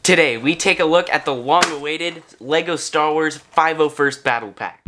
Today, we take a look at the long-awaited LEGO Star Wars 501st Battle Pack.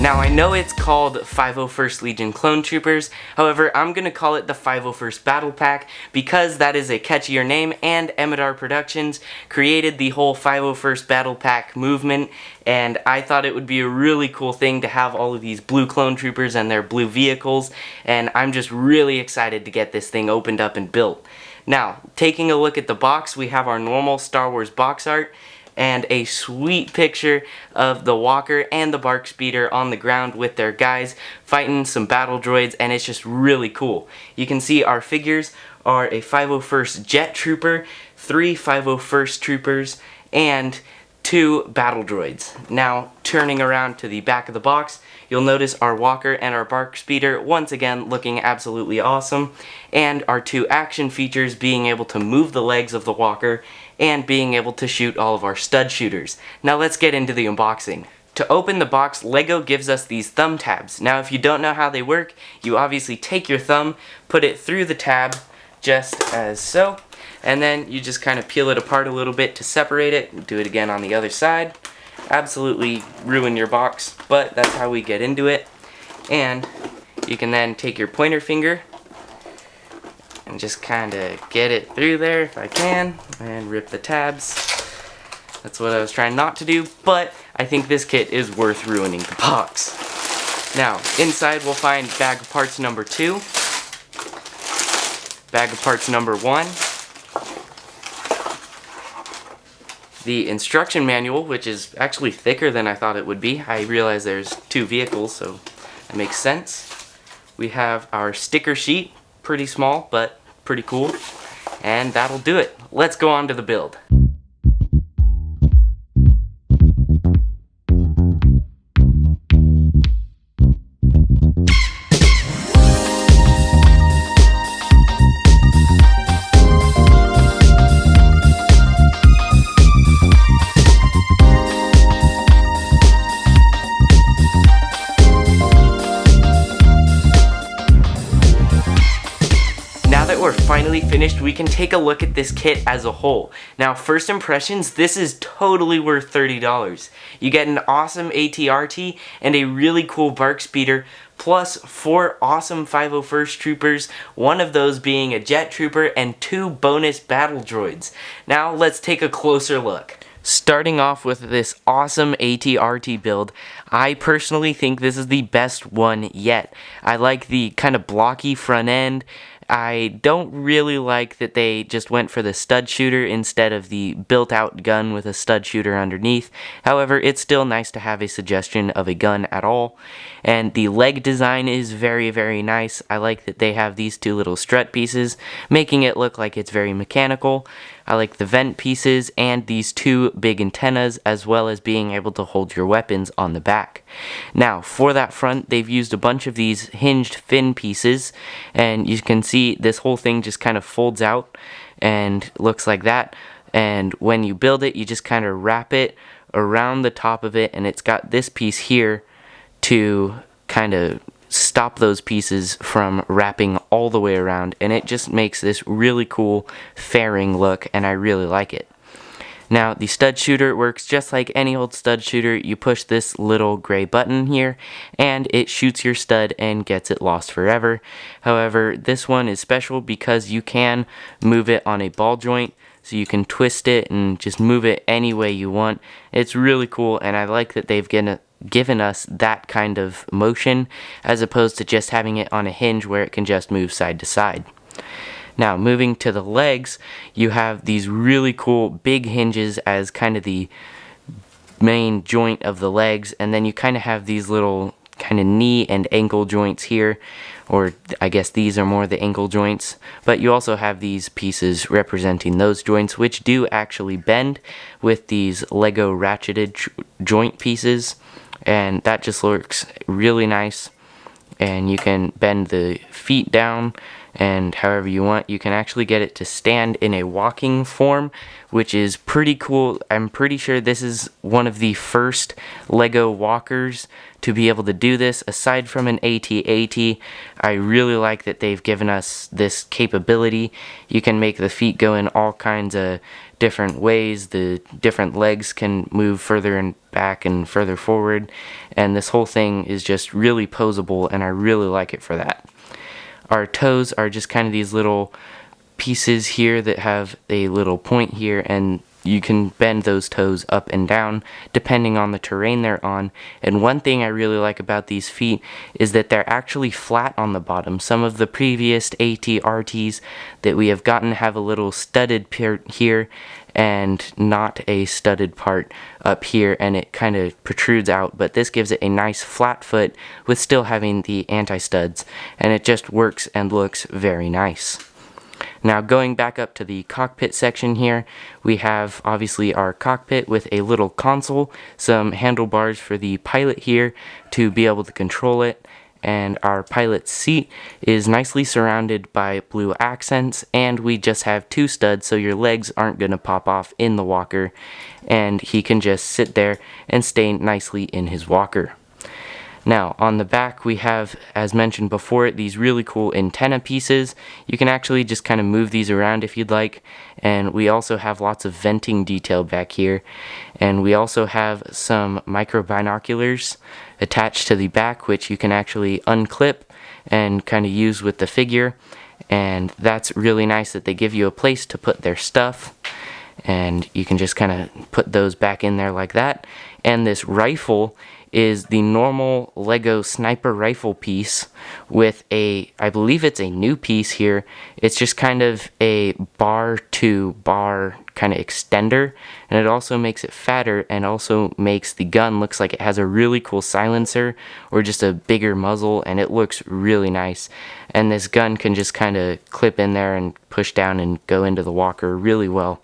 Now, I know it's called 501st Legion Clone Troopers, however, I'm going to call it the 501st Battle Pack because that is a catchier name, and Emidar Productions created the whole 501st Battle Pack movement, and I thought it would be a really cool thing to have all of these blue clone troopers and their blue vehicles, and I'm just really excited to get this thing opened up and built. Now, taking a look at the box, we have our normal Star Wars box art, and a sweet picture of the walker and the bark speeder on the ground with their guys fighting some battle droids, and it's just really cool. You can see our figures are a 501st jet trooper, 3 501st troopers, and 2 battle droids. Now, turning around to the back of the box, you'll notice our walker and our bark speeder once again looking absolutely awesome, and our 2 action features being able to move the legs of the walker and being able to shoot all of our stud shooters. Now let's get into the unboxing. To open the box, LEGO gives us these thumb tabs. Now if you don't know how they work, you obviously take your thumb, put it through the tab, just as so, and then you just kind of peel it apart a little bit to separate it. Do it again on the other side. Absolutely ruin your box, but that's how we get into it. And you can then take your pointer finger and just kind of get it through there if I can, and rip the tabs. That's what I was trying not to do, but I think this kit is worth ruining the box. Now, inside we'll find bag of parts number 2, bag of parts number 1, the instruction manual, which is actually thicker than I thought it would be. I realize there's 2 vehicles, so that makes sense. We have our sticker sheet, pretty small, but pretty cool. And that'll do it. Let's go on to the build. We're finally finished, we can take a look at this kit as a whole. Now, first impressions, this is totally worth $30. You get an awesome AT-RT and a really cool bark speeder, plus 4 awesome 501st troopers, one of those being a jet trooper, and 2 bonus battle droids. Now, let's take a closer look. Starting off with this awesome AT-RT build, I personally think this is the best one yet. I like the kind of blocky front end. I don't really like that they just went for the stud shooter instead of the built-out gun with a stud shooter underneath. However, it's still nice to have a suggestion of a gun at all. And the leg design is very, very nice. I like that they have these 2 little strut pieces, making it look like it's very mechanical. I like the vent pieces and these 2 big antennas, as well as being able to hold your weapons on the back. Now, for that front, they've used a bunch of these hinged fin pieces, and you can see this whole thing just kind of folds out and looks like that. And when you build it, you just kind of wrap it around the top of it, and it's got this piece here to kind of stop those pieces from wrapping all the way around, and it just makes this really cool fairing look, and I really like it. Now, the stud shooter works just like any old stud shooter. You push this little gray button here, and it shoots your stud and gets it lost forever. However, this one is special because you can move it on a ball joint, so you can twist it and just move it any way you want. It's really cool, and I like that they've given us that kind of motion as opposed to just having it on a hinge where it can just move side to side. Now, moving to the legs, you have these really cool big hinges as kind of the main joint of the legs, and then you kind of have these little kind of knee and ankle joints here, or I guess these are more the ankle joints, but you also have these pieces representing those joints, which do actually bend with these Lego ratcheted joint pieces, and that just looks really nice. And you can bend the feet down and however you want. You can actually get it to stand in a walking form, which is pretty cool. I'm pretty sure this is one of the first Lego walkers to be able to do this. Aside from an AT-AT, I really like that they've given us this capability. You can make the feet go in all kinds of different ways. The different legs can move further and back and further forward, and this whole thing is just really poseable, and I really like it for that. Our toes are just kind of these little pieces here that have a little point here, and you can bend those toes up and down depending on the terrain they're on. And one thing I really like about these feet is that they're actually flat on the bottom. Some of the previous AT-RTs that we have gotten have a little studded part here and not a studded part up here, and it kind of protrudes out, but this gives it a nice flat foot with still having the anti-studs, and it just works and looks very nice. Now going back up to the cockpit section here, we have obviously our cockpit with a little console, some handlebars for the pilot here to be able to control it, and our pilot's seat is nicely surrounded by blue accents, and we just have 2 studs so your legs aren't going to pop off in the walker, and he can just sit there and stay nicely in his walker. Now, on the back we have, as mentioned before, these really cool antenna pieces. You can actually just kind of move these around if you'd like, and we also have lots of venting detail back here, and we also have some micro binoculars attached to the back, which you can actually unclip and kind of use with the figure, and that's really nice that they give you a place to put their stuff, and you can just kind of put those back in there like that. And this rifle is the normal Lego sniper rifle piece with a, I believe it's a new piece here. It's just kind of a bar to bar kind of extender, and it also makes it fatter and also makes the gun looks like it has a really cool silencer or just a bigger muzzle, and it looks really nice. And this gun can just kind of clip in there and push down and go into the walker really well.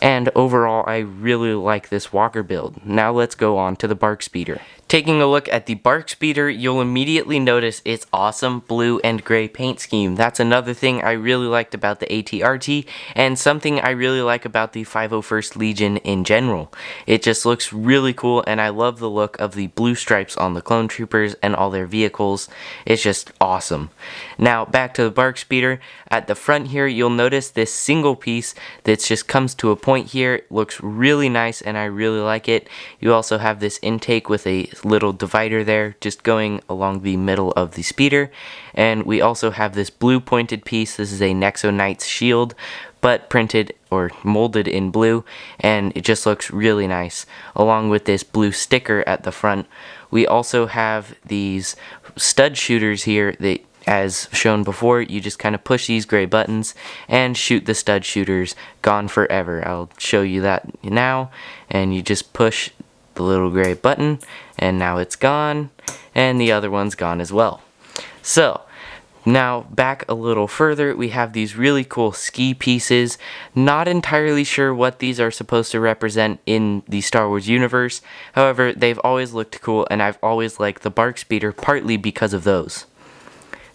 And overall, I really like this walker build. Now let's go on to the bark speeder. Taking a look at the bark speeder, you'll immediately notice its awesome blue and gray paint scheme. That's another thing I really liked about the AT-RT, and something I really like about the 501st Legion in general. It just looks really cool, and I love the look of the blue stripes on the clone troopers and all their vehicles. It's just awesome. Now back to the bark speeder. At the front here, you'll notice this single piece that just comes to a point here. It looks really nice, and I really like it. You also have this intake with a little divider there just going along the middle of the speeder, and we also have this blue pointed piece. This is a Nexo Knights shield, but printed or molded in blue, and it just looks really nice along with this blue sticker at the front. We also have these stud shooters here that, as shown before, you just kind of push these gray buttons and shoot the stud shooters. Gone forever. I'll show you that now, and you just push the little gray button and now it's gone, and the other one's gone as well. So now back a little further, we have these really cool ski pieces. Not entirely sure what these are supposed to represent in the Star Wars universe. However, they've always looked cool, and I've always liked the bark speeder partly because of those.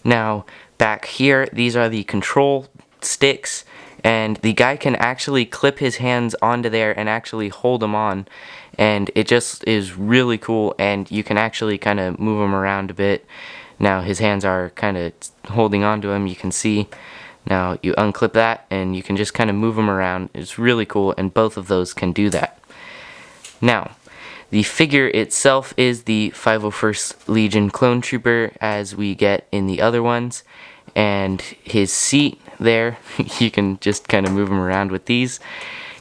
Now back here, these are the control sticks, and the guy can actually clip his hands onto there and actually hold them on, and it just is really cool, and you can actually kind of move them around a bit. Now his hands are kind of holding on to him, you can see. Now you unclip that and you can just kind of move them around. It's really cool, and both of those can do that. Now the figure itself is the 501st Legion clone trooper as we get in the other ones, and his seat there, you can just kind of move him around with these.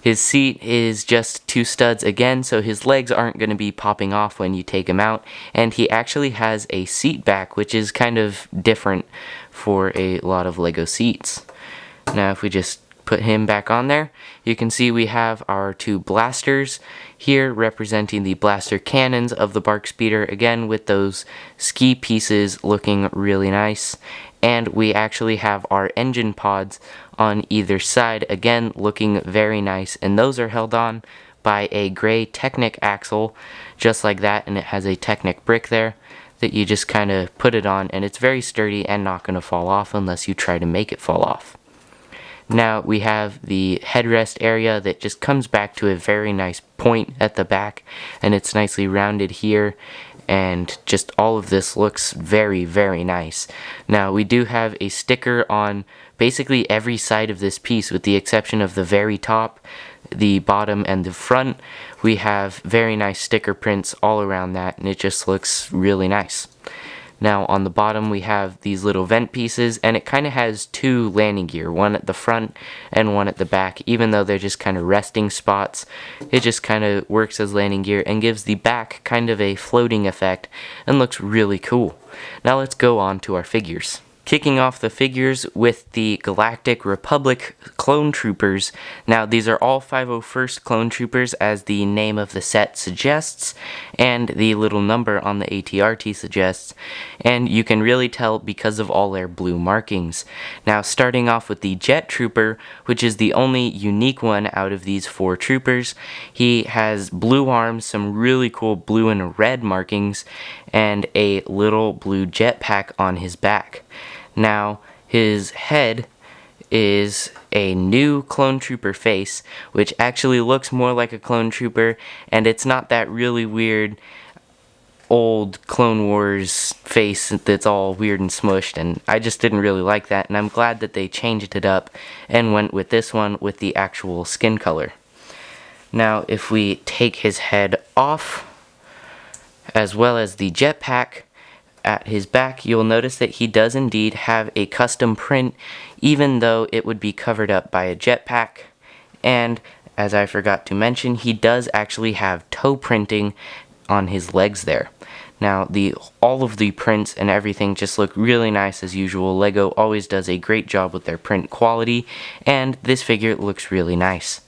His seat is just 2 studs again, so his legs aren't going to be popping off when you take him out, and he actually has a seat back, which is kind of different for a lot of Lego seats. Now if we just put him back on there, you can see we have our 2 blasters here representing the blaster cannons of the bark speeder, again with those ski pieces looking really nice. And we actually have our engine pods on either side, again looking very nice, and those are held on by a gray Technic axle just like that, and it has a Technic brick there. that you just kind of put it on, and it's very sturdy and not going to fall off unless you try to make it fall off. Now we have the headrest area that just comes back to a very nice point at the back, and it's nicely rounded here, and just all of this looks very, very nice. Now we do have a sticker on basically every side of this piece with the exception of the very top, the bottom, and the front. We have very nice sticker prints all around that, and it just looks really nice. Now on the bottom we have these little vent pieces, and it kind of has two landing gear, one at the front and one at the back. Even though they're just kind of resting spots, it just kind of works as landing gear and gives the back kind of a floating effect and looks really cool. Now let's go on to our figures. Kicking off the figures with the Galactic Republic Clone Troopers. Now these are all 501st Clone Troopers as the name of the set suggests, and the little number on the ATRT suggests, and you can really tell because of all their blue markings. Now starting off with the Jet Trooper, which is the only unique one out of these 4 troopers. He has blue arms, some really cool blue and red markings, and a little blue jetpack on his back. Now, his head is a new Clone Trooper face, which actually looks more like a Clone Trooper, and it's not that really weird old Clone Wars face that's all weird and smushed, and I just didn't really like that, and I'm glad that they changed it up and went with this one with the actual skin color. Now, if we take his head off, as well as the jetpack, at his back, you'll notice that he does indeed have a custom print, even though it would be covered up by a jetpack. And as I forgot to mention, he does actually have toe printing on his legs there. Now, all of the prints and everything just look really nice as usual. LEGO always does a great job with their print quality, and this figure looks really nice.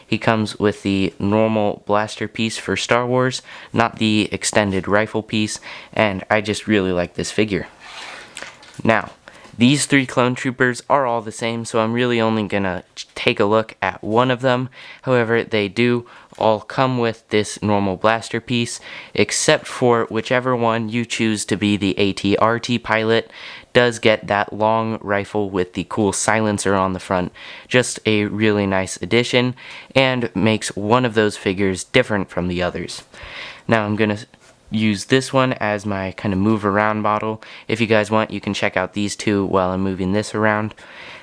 He comes with the normal blaster piece for Star Wars, not the extended rifle piece, and I just really like this figure. Now, these 3 clone troopers are all the same, so I'm really only gonna take a look at one of them. However, they do all come with this normal blaster piece, except for whichever one you choose to be the ATRT pilot does get that long rifle with the cool silencer on the front. Just a really nice addition, and makes one of those figures different from the others. Now I'm gonna use this one as my kind of move around model. If you guys want, you can check out these 2 while I'm moving this around.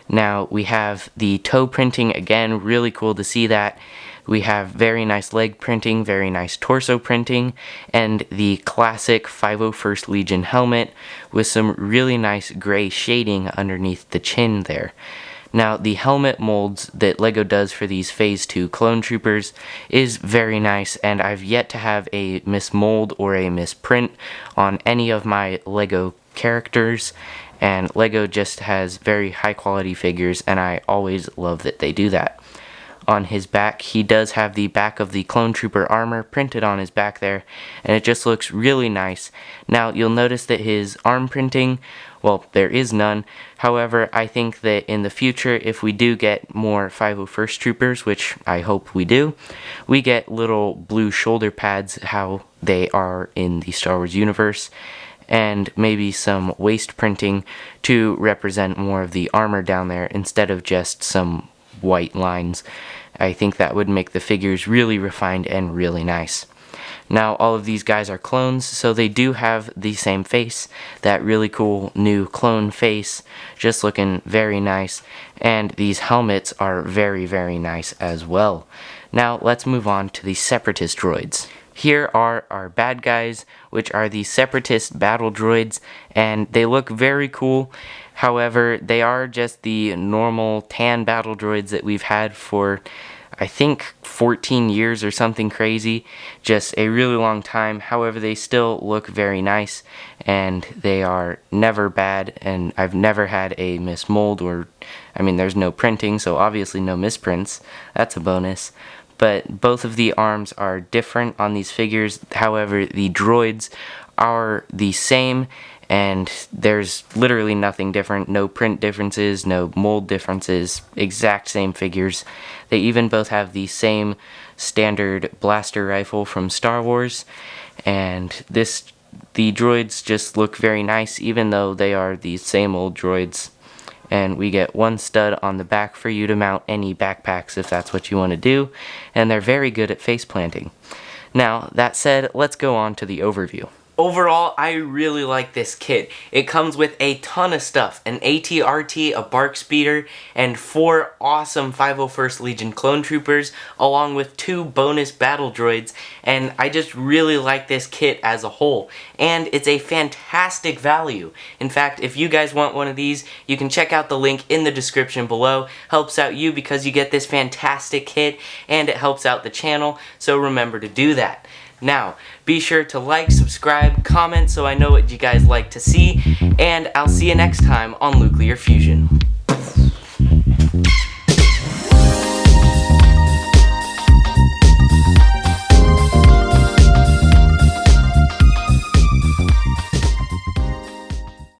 Now we have the toe printing again, really cool to see that. We have very nice leg printing, very nice torso printing, and the classic 501st Legion helmet with some really nice gray shading underneath the chin there. Now, the helmet molds that LEGO does for these Phase 2 Clone Troopers is very nice, and I've yet to have a mismold or a misprint on any of my LEGO characters, and LEGO just has very high quality figures, and I always love that they do that. On his back, he does have the back of the Clone Trooper armor printed on his back there, and it just looks really nice. Now, you'll notice that his arm printing, well, there is none. However, I think that in the future, if we do get more 501st Troopers, which I hope we do, we get little blue shoulder pads, how they are in the Star Wars universe, and maybe some waist printing to represent more of the armor down there instead of just some white lines. I think that would make the figures really refined and really nice. Now, all of these guys are clones, so they do have the same face, that really cool new clone face, just looking very nice, and these helmets are very, very nice as well. Now, let's move on to the Separatist droids. Here are our bad guys, which are the Separatist battle droids, and they look very cool. However, they are just the normal tan battle droids that we've had for, I think, 14 years or something crazy. Just a really long time. However, they still look very nice, and they are never bad, and I've never had a mismold or, I mean, there's no printing, so obviously no misprints. That's a bonus. But both of the arms are different on these figures. However, the droids are the same, and there's literally nothing different. No print differences, no mold differences, exact same figures. They even both have the same standard blaster rifle from Star Wars, and this the droids just look very nice, even though they are the same old droids. And we get one stud on the back for you to mount any backpacks if that's what you want to do, and they're very good at face planting. Now, that said, let's go on to the overview. Overall, I really like this kit. It comes with a ton of stuff, an AT-RT, a bark speeder, and 4 awesome 501st Legion clone troopers, along with 2 bonus battle droids, and I just really like this kit as a whole. And it's a fantastic value. In fact, if you guys want one of these, you can check out the link in the description below. Helps out you because you get this fantastic kit, and it helps out the channel, so remember to do that. Now, be sure to like, subscribe, comment so I know what you guys like to see, and I'll see you next time on Luclear Fusion.